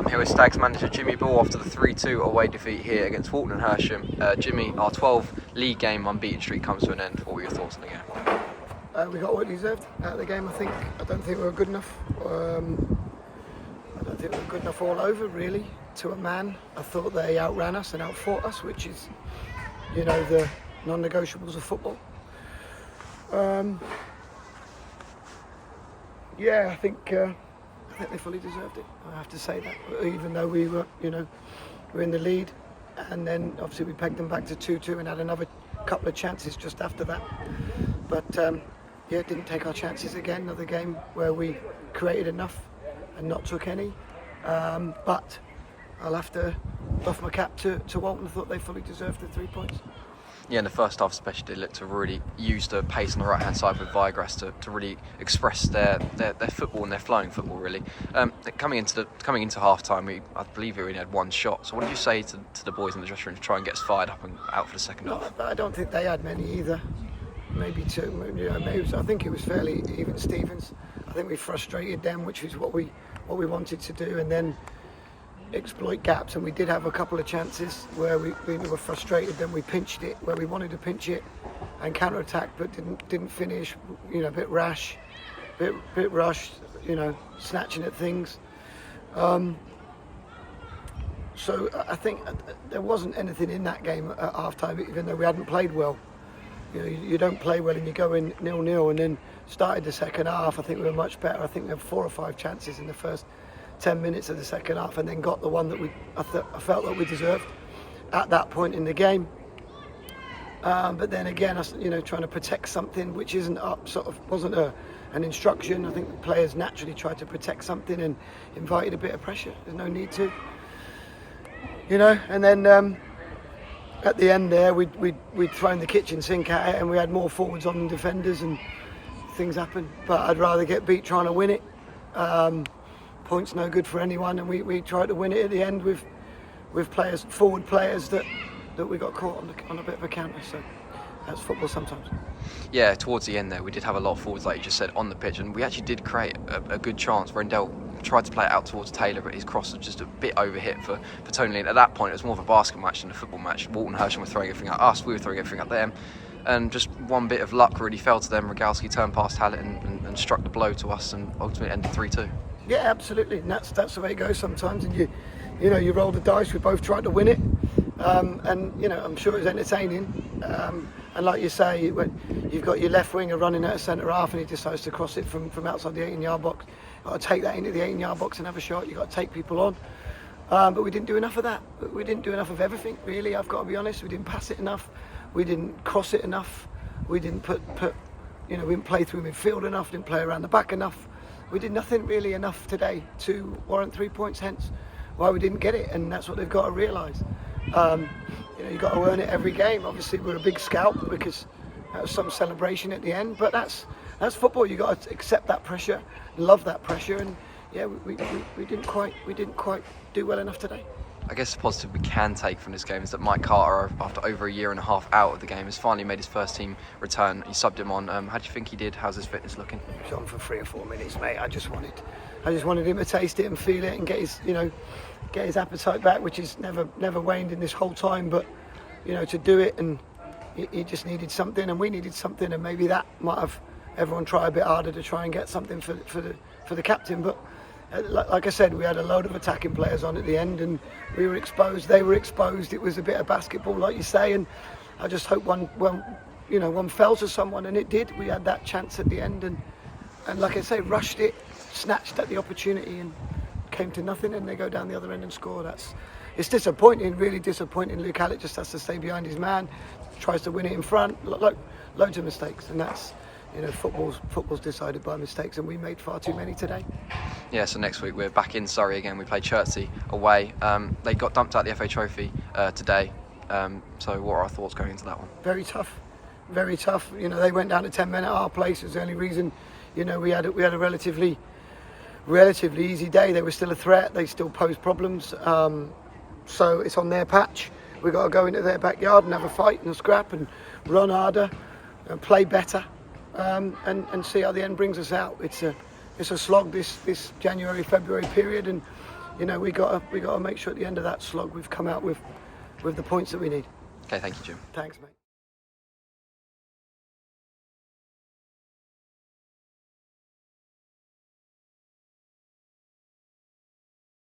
I'm here with Stags manager Jimmy Ball after the 3-2 away defeat here against WALTON HERSHAM. Jimmy, our 12 league game unbeaten streak comes to an end. What were your thoughts on the game? We got what we deserved out of the game, I think. I don't think we were good enough. I don't think we were good enough all over, really, to a man. I thought they outran us and outfought us, which is, you know, the non-negotiables of football. Yeah, I think they fully deserved it. I have to say that, even though we were, you know, we're in the lead, and then obviously we pegged them back to 2-2 and had another couple of chances just after that. But yeah, didn't take our chances again. Another game where we created enough and not took any. But I'll have to doff my cap to Walton. I thought they fully deserved the 3 points. Yeah, in the first half especially, they looked to really use the pace on the right-hand side with Videography to really express their football and their flowing football, really. Coming into half-time, I believe we only had one shot. So what did you say to the boys in the dressing room to try and get us fired up and out for the second half? I don't think they had many either. Maybe two. You know, maybe I think it was fairly even Stevens. I think we frustrated them, which is what we wanted to do, and then exploit gaps. And we did have a couple of chances where we were frustrated. Then we pinched it where we wanted to pinch it and counter-attack, but didn't finish. You know, a bit rash, bit rushed. You know, snatching at things. So I think there wasn't anything in that game at half-time, even though we hadn't played well. You know, you don't play well and you go in 0-0, and then started the second half. I think we were much better. I think we had 4 or 5 chances in the first 10 minutes of the second half, and then got the one that I felt that we deserved at that point in the game. But then again, you know, trying to protect something which isn't wasn't an instruction. I think the players naturally tried to protect something and invited a bit of pressure. There's no need to, you know. And then at the end there, we'd thrown the kitchen sink at it, and we had more forwards on than defenders, and things happen. But I'd rather get beat trying to win it. Points no good for anyone, and we tried to win it at the end with forward players that we got caught on a bit of a counter. So that's football sometimes. Yeah, towards the end there, we did have a lot of forwards, like you just said, on the pitch, and we actually did create a good chance. Rendell tried to play it out towards Taylor, but his cross was just a bit overhit for Tony. And at that point, it was more of a basket match than a football match. WALTON HERSHAM were throwing everything at us, we were throwing everything at them. And just one bit of luck really fell to them. Rogalski turned past Hallett and struck the blow to us, and ultimately ended 3-2. Yeah, absolutely. And that's the way it goes sometimes. And you know, you roll the dice. We both tried to win it, and you know, I'm sure it was entertaining. And like you say, when you've got your left winger running at a centre half, and he decides to cross it from outside the 18-yard box. You've got to take that into the 18-yard box and have a shot. You've got to take people on. But we didn't do enough of that. We didn't do enough of everything, really. I've got to be honest. We didn't pass it enough. We didn't cross it enough. We didn't we didn't play through midfield enough. Didn't play around the back enough. We did nothing really enough today to warrant 3 points. Hence, why we didn't get it, and that's what they've got to realise. You know, you've got to earn it every game. Obviously, we're a big scalp because that was some celebration at the end. But that's football. You've got to accept that pressure, love that pressure, and yeah, we didn't quite do well enough today. I guess the positive we can take from this game is that Mike Carter, after over a year and a half out of the game, has finally made his first team return. You subbed him on. How do you think he did? How's his fitness looking? He was on for 3 or 4 minutes, mate. I just wanted him to taste it and feel it and get his appetite back, which has never waned in this whole time. But you know, to do it, and he just needed something, and we needed something, and maybe that might have everyone try a bit harder to try and get something for the captain. But like I said, we had a load of attacking players on at the end, and we were exposed. They were exposed. It was a bit of basketball, like you say, and I just hope one fell to someone, and it did. We had that chance at the end, and like I say, rushed it, snatched at the opportunity, and came to nothing. And they go down the other end and score. It's disappointing, really disappointing. Luke Hallett just has to stay behind his man, tries to win it in front. Loads of mistakes, and that's. You know, football's decided by mistakes, and we made far too many today. Yeah, so next week we're back in Surrey again. We play Chertsey away. They got dumped out the FA Trophy today. So what are our thoughts going into that one? Very tough, very tough. You know, they went down to 10 men at our place. It was the only reason. You know, we had a relatively easy day. They were still a threat. They still posed problems. So it's on their patch. We've got to go into their backyard and have a fight and a scrap and run harder and play better. And see how the end brings us out. It's a slog this January-February period, and you know, we got to make sure at the end of that slog we've come out with the points that we need. Okay, thank you, Jim. Thanks, mate.